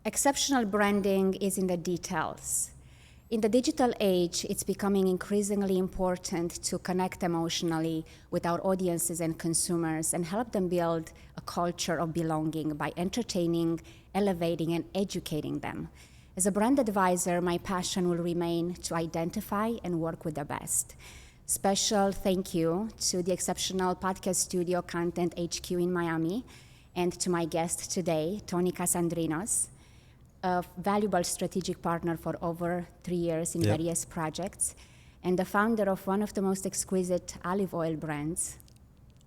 Exceptional branding is in the details. In the digital age, it's becoming increasingly important to connect emotionally with our audiences and consumers and help them build a culture of belonging by entertaining, elevating, and educating them. As a brand advisor, my passion will remain to identify and work with the best. Special thank you to the exceptional podcast studio Content HQ in Miami and to my guest today, Tony Kasandrinos, a valuable strategic partner for over 3 years in various projects, and the founder of one of the most exquisite olive oil brands.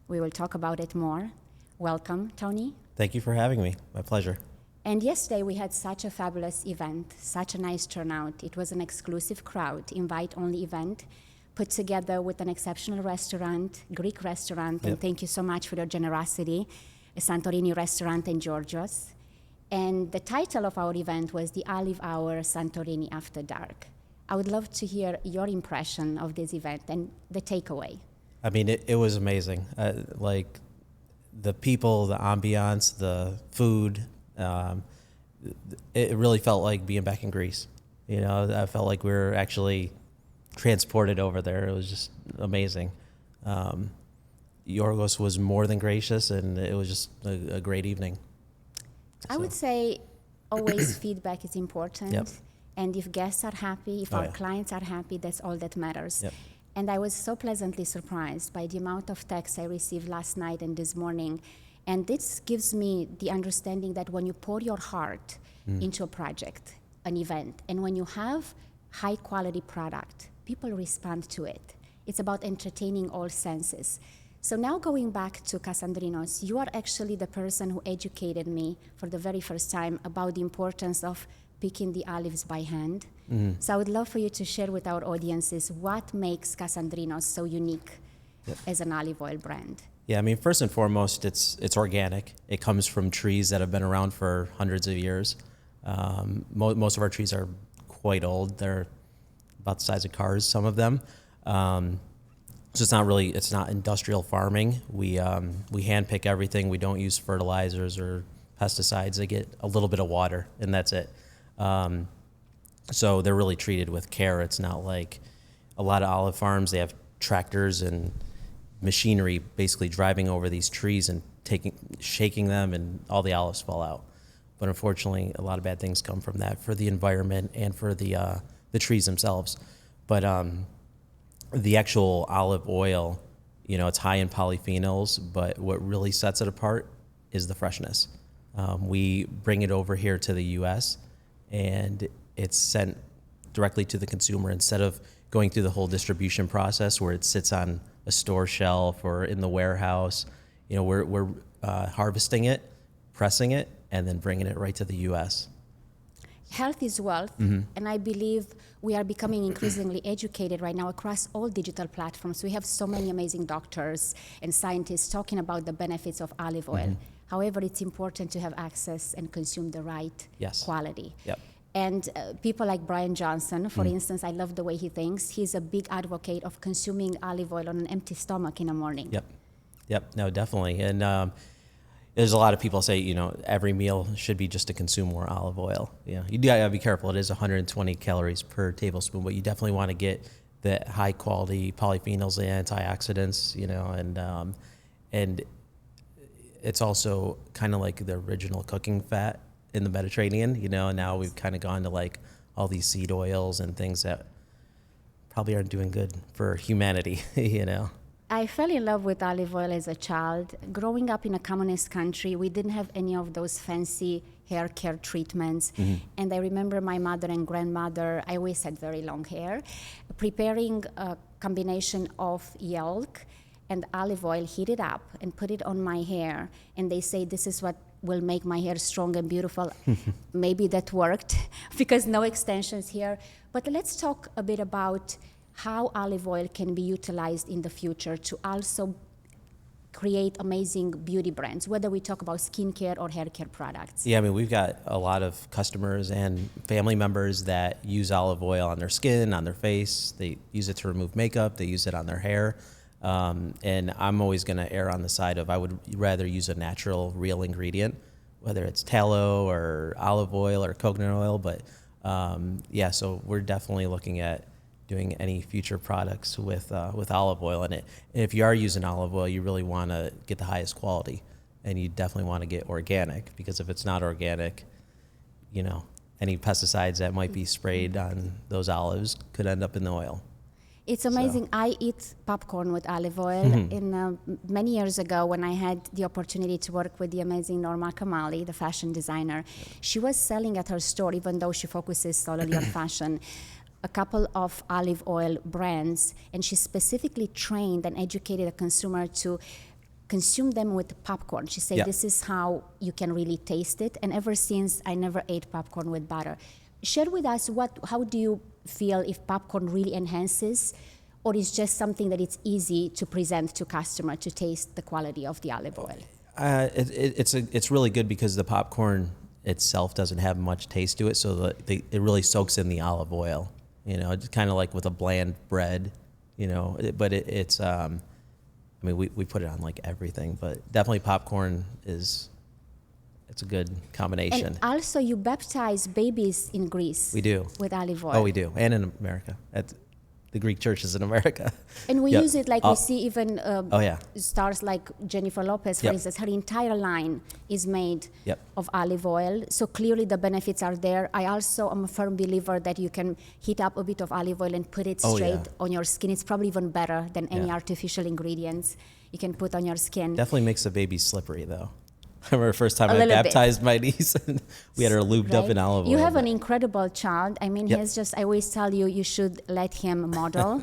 We will talk about it more. Welcome, Tony. Thank you for having me. My pleasure. And yesterday we had such a fabulous event, such a nice turnout. It was an exclusive crowd, invite-only event, put together with an exceptional restaurant, Greek restaurant, and thank you so much for your generosity, a Santorini restaurant in Georgios. And the title of our event was the Olive Hour Santorini After Dark. I would love to hear your impression of this event and the takeaway. I mean, it was amazing. Like the people, the ambiance, the food, it really felt like being back in Greece. You know, I felt like we were actually transported over there. It was just amazing. Yorgos was more than gracious, and it was just a great evening. I would say always feedback is important. And if guests are happy, if our clients are happy, that's all that matters. And I was so pleasantly surprised by the amount of texts I received last night and this morning. And this gives me the understanding that when you pour your heart into a project, an event, and when you have high quality product, people respond to it. It's about entertaining all senses. So now going back to Kasandrinos, you are actually the person who educated me for the very first time about the importance of picking the olives by hand. So I would love for you to share with our audiences what makes Kasandrinos so unique as an olive oil brand. Yeah, I mean, first and foremost, it's organic. It comes from trees that have been around for hundreds of years. Most of our trees are quite old. They're about the size of cars, some of them. So it's not industrial farming. We hand pick everything. We don't use fertilizers or pesticides. They get a little bit of water and that's it. So they're really treated with care. It's not like a lot of olive farms. They have tractors and machinery basically driving over these trees and shaking them, and all the olives fall out. But unfortunately, a lot of bad things come from that for the environment and for the trees themselves. But the actual olive oil, you know, it's high in polyphenols, but what really sets it apart is the freshness. We bring it over here to the U.S. and it's sent directly to the consumer instead of going through the whole distribution process where it sits on a store shelf or in the warehouse. You know, we're harvesting it, pressing it, and then bringing it right to the U.S. Health is wealth, and I believe we are becoming increasingly educated right now across all digital platforms. We have so many amazing doctors and scientists talking about the benefits of olive oil. However, it's important to have access and consume the right quality. And people like Brian Johnson, for instance, I love the way he thinks. He's a big advocate of consuming olive oil on an empty stomach in the morning. No, definitely. And there's a lot of people say, you know, every meal should be just to consume more olive oil. Yeah, you gotta be careful. It is 120 calories per tablespoon, but you definitely want to get the high quality polyphenols and antioxidants, you know, and it's also kind of like the original cooking fat in the Mediterranean, you know, and now we've kind of gone to like all these seed oils and things that probably aren't doing good for humanity, you know. I fell in love with olive oil as a child. Growing up in a communist country, we didn't have any of those fancy hair care treatments. And I remember my mother and grandmother, I always had very long hair, preparing a combination of yolk and olive oil, heat it up and put it on my hair. And they say, this is what will make my hair strong and beautiful. Maybe that worked because no extensions here. But let's talk a bit about how olive oil can be utilized in the future to also create amazing beauty brands, whether we talk about skincare or hair care products. Yeah, I mean, we've got a lot of customers and family members that use olive oil on their skin, on their face. They use it to remove makeup. They use it on their hair. And I'm always going to err on the side of I would rather use a natural, real ingredient whether it's tallow or olive oil or coconut oil. But yeah, so we're definitely looking at doing any future products with olive oil in it. And if you are using olive oil, you really want to get the highest quality, and you definitely want to get organic, because if it's not organic, you know, any pesticides that might be sprayed on those olives could end up in the oil. It's amazing. So. I eat popcorn with olive oil. Many years ago, when I had the opportunity to work with the amazing Norma Kamali, the fashion designer, she was selling at her store, even though she focuses solely on fashion, a couple of olive oil brands, and she specifically trained and educated a consumer to consume them with popcorn. She said, this is how you can really taste it. And ever since, I never ate popcorn with butter. Share with us, how do you feel if popcorn really enhances, or is just something that it's easy to present to customer to taste the quality of the olive oil? It's really good because the popcorn itself doesn't have much taste to it, so it really soaks in the olive oil. You know, it's kind of like with a bland bread, you know, but it's I mean, we put it on like everything, but definitely popcorn it's a good combination. And also, you baptize babies in Greece. We do. With olive oil. Oh, we do. And in America. At the Greek churches in America. And we use it like we see even stars like Jennifer Lopez, for instance. Her entire line is made of olive oil. So clearly the benefits are there. I also am a firm believer that you can heat up a bit of olive oil and put it straight on your skin. It's probably even better than any artificial ingredients you can put on your skin. Definitely makes the baby slippery, though. I remember the first time I baptized my niece, and we had her lubed up in olive oil. You have an incredible child. I mean, he's just, I always tell you, you should let him model.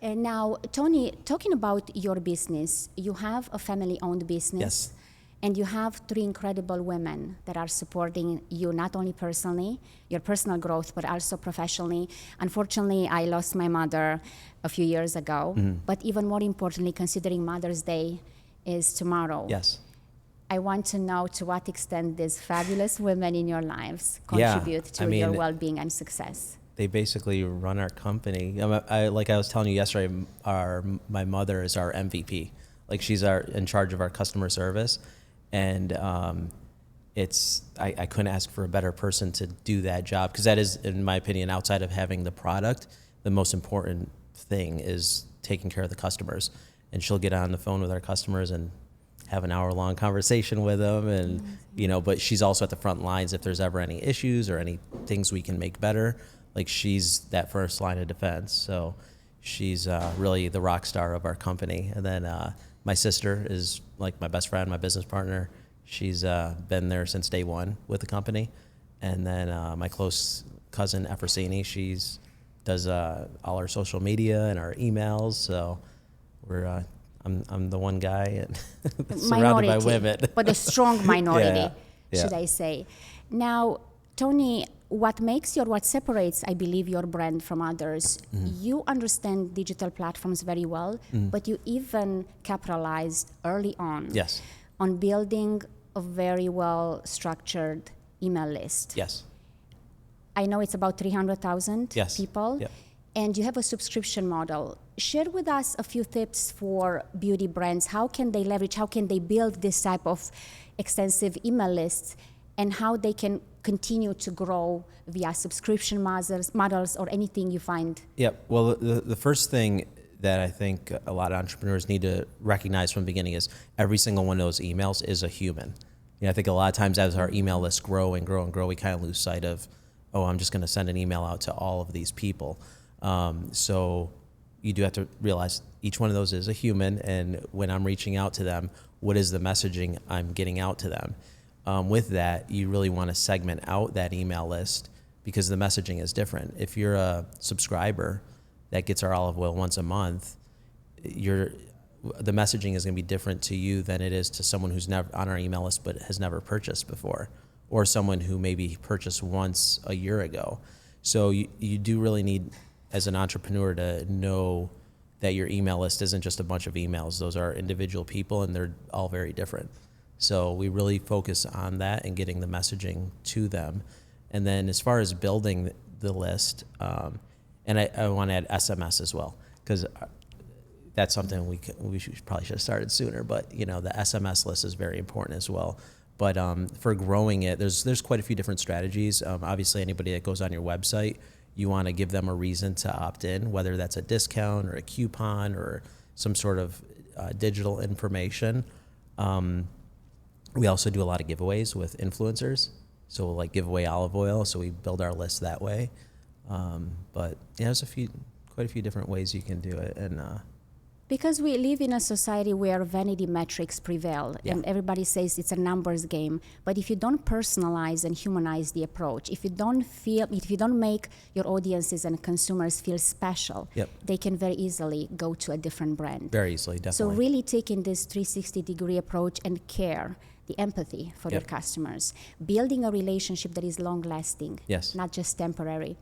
And now, Tony, talking about your business, you have a family-owned business. Yes. And you have 3 incredible women that are supporting you, not only personally, your personal growth, but also professionally. Unfortunately, I lost my mother a few years ago. But even more importantly, considering Mother's Day is tomorrow. Yes. I want to know to what extent these fabulous women in your lives contribute to your well-being and success. They basically run our company. Like I was telling you yesterday, my mother is our MVP. Like, she's in charge of our customer service, and I couldn't ask for a better person to do that job, because that is, in my opinion, outside of having the product, the most important thing is taking care of the customers. And she'll get on the phone with our customers and have an hour-long conversation with them, and you know. But she's also at the front lines if there's ever any issues or any things we can make better. Like, she's that first line of defense. So she's really the rock star of our company. And then my sister is like my best friend, my business partner. She's been there since day one with the company. And then my close cousin Efrosini, does all our social media and our emails. So we're I'm the one guy and surrounded by women. But a strong minority, should I say. Now, Tony, what separates, I believe, your brand from others, you understand digital platforms very well, but you even capitalized early on on building a very well-structured email list. Yes. I know it's about 300,000 people. Yep. And you have a subscription model. Share with us a few tips for beauty brands. How can they leverage, how can they build this type of extensive email lists, and how they can continue to grow via subscription models or anything you find? Yeah, well, the first thing that I think a lot of entrepreneurs need to recognize from the beginning is every single one of those emails is a human. You know, I think a lot of times as our email lists grow and grow and grow, we kind of lose sight of, I'm just going to send an email out to all of these people. So you do have to realize each one of those is a human, and when I'm reaching out to them, what is the messaging I'm getting out to them? With that, you really want to segment out that email list, because the messaging is different. If you're a subscriber that gets our olive oil once a month, the messaging is going to be different to you than it is to someone who's never on our email list but has never purchased before, or someone who maybe purchased once a year ago. So you do really need, as an entrepreneur, to know that your email list isn't just a bunch of emails. Those are individual people, and they're all very different. So we really focus on that and getting the messaging to them. And then as far as building the list, and I want to add SMS as well, because that's something we probably should have started sooner. But you know, the SMS list is very important as well. But for growing it, there's quite a few different strategies. Obviously, anybody that goes on your website, you want to give them a reason to opt in, whether that's a discount or a coupon or some sort of digital information. We also do a lot of giveaways with influencers. So we'll like give away olive oil. So we build our list that way. But yeah, there's quite a few different ways you can do it. And because we live in a society where vanity metrics prevail, and everybody says it's a numbers game. But if you don't personalize and humanize the approach, if you don't make your audiences and consumers feel special, they can very easily go to a different brand. Very easily, definitely. So really taking this 360-degree approach and care, the empathy for your customers, building a relationship that is long-lasting, not just temporary.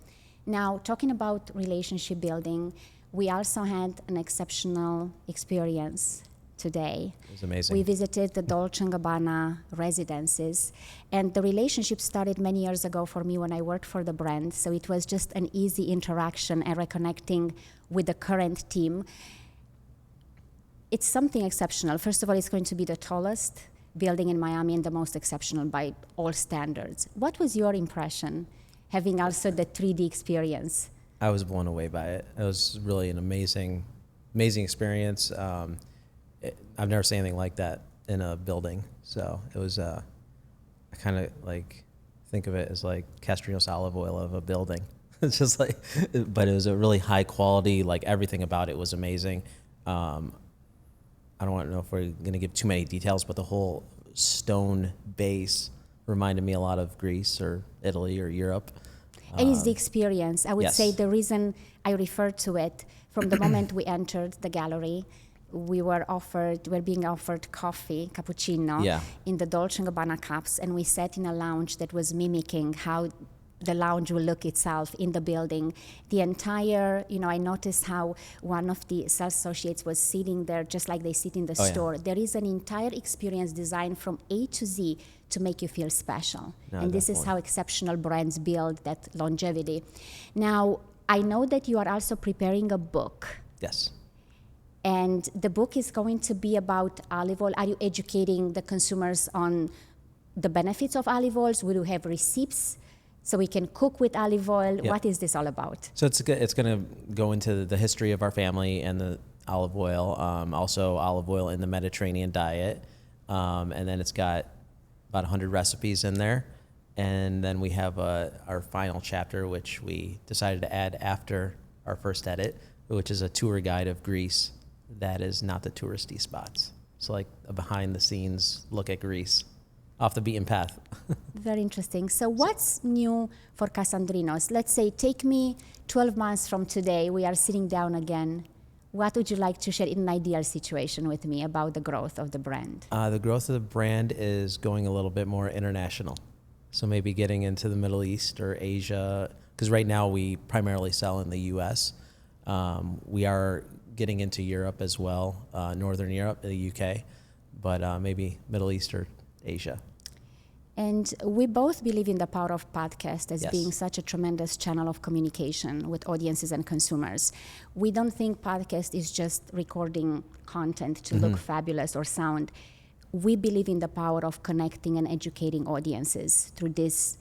Now, talking about relationship building, we also had an exceptional experience today. It was amazing. We visited the Dolce & Gabbana residences, and the relationship started many years ago for me when I worked for the brand, so it was just an easy interaction and reconnecting with the current team. It's something exceptional. First of all, it's going to be the tallest building in Miami and the most exceptional by all standards. What was your impression, having also the 3D experience? I was blown away by it. It was really an amazing experience. I've never seen anything like that in a building. So it was, I kind of like think of it as like Kasandrinos Olive Oil of a building. It's just like, but it was a really high quality, like everything about it was amazing. I don't want to know if we're going to give too many details, but the whole stone base reminded me a lot of Greece or Italy or Europe. And it's the experience. I would say the reason I refer to it, from the moment we entered the gallery, we're being offered coffee, cappuccino, in the Dolce & Gabbana cups, and we sat in a lounge that was mimicking how the lounge will look itself in the building. The entire, I noticed how one of the sales associates was sitting there just like they sit in the store. There is an entire experience designed from A to Z to make you feel special. And this is how exceptional brands build that longevity. Now, I know that you are also preparing a book. Yes. And the book is going to be about olive oil. Are you educating the consumers on the benefits of olive oils? Will you have receipts so we can cook with olive oil? What is this all about? So it's going to go into the history of our family and the olive oil, also olive oil in the Mediterranean diet. And then it's got about 100 recipes in there. And then we have our final chapter, which we decided to add after our first edit, which is a tour guide of Greece that is not the touristy spots. So like a behind the scenes look at Greece, off the beaten path. Very interesting. So what's new for Kasandrinos? Let's say, take me 12 months from today, we are sitting down again. What would you like to share in an ideal situation with me about the growth of the brand? The growth of the brand is going a little bit more international. So maybe getting into the Middle East or Asia, because right now we primarily sell in the U.S. We are getting into Europe as well, Northern Europe, the UK, but maybe Middle East or Asia. And we both believe in the power of podcast as being such a tremendous channel of communication with audiences and consumers. We don't think podcast is just recording content to look fabulous or sound. We believe in the power of connecting and educating audiences through this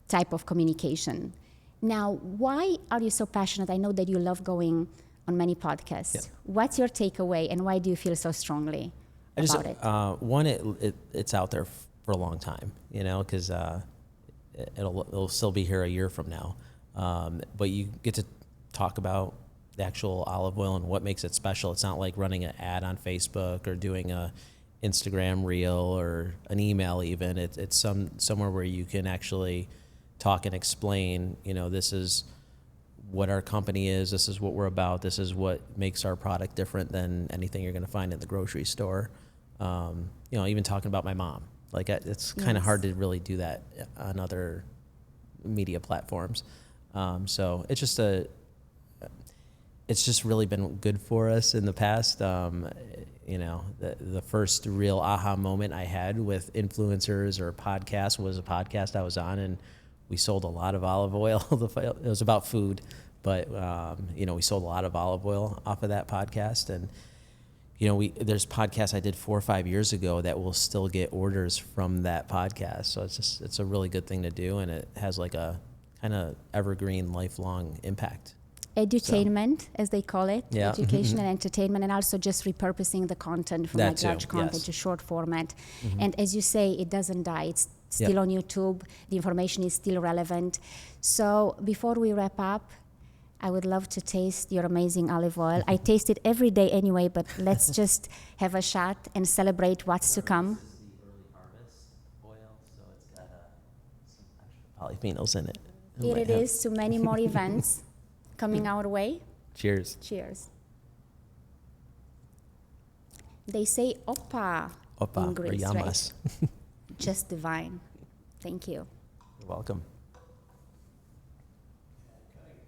type of communication. Now, why are you so passionate? I know that you love going on many podcasts. What's your takeaway, and why do you feel so strongly about it? One, it's out there for a long time, because it'll still be here a year from now. But you get to talk about the actual olive oil and what makes it special. It's not like running an ad on Facebook or doing a Instagram reel or an email even. It's somewhere where you can actually talk and explain, this is what our company is, this is what we're about, this is what makes our product different than anything you're going to find in the grocery store. Even talking about my mom. Like, it's kind of hard to really do that on other media platforms. So it's just really been good for us in the past. The first real aha moment I had with influencers or podcasts was a podcast I was on, and we sold a lot of olive oil. It was about food, but we sold a lot of olive oil off of that podcast, and there's podcasts I did 4 or 5 years ago that will still get orders from that podcast. So it's a really good thing to do, and it has like a kind of evergreen, lifelong impact. Edutainment, as they call it, Yeah. education and entertainment, and also just repurposing the content from That like too, large content yes. to short format. And as you say, it doesn't die. It's still Yep. on YouTube. The information is still relevant. So before we wrap up, I would love to taste your amazing olive oil. I taste it every day anyway, but let's just have a shot and celebrate what's to come. This is the early harvest oil, so it's got some extra polyphenols in it. Here it is to many more events coming our way. Cheers. Cheers. They say oppa Opa, in Greece, right? Riyamas. Just divine. Thank you. You're welcome.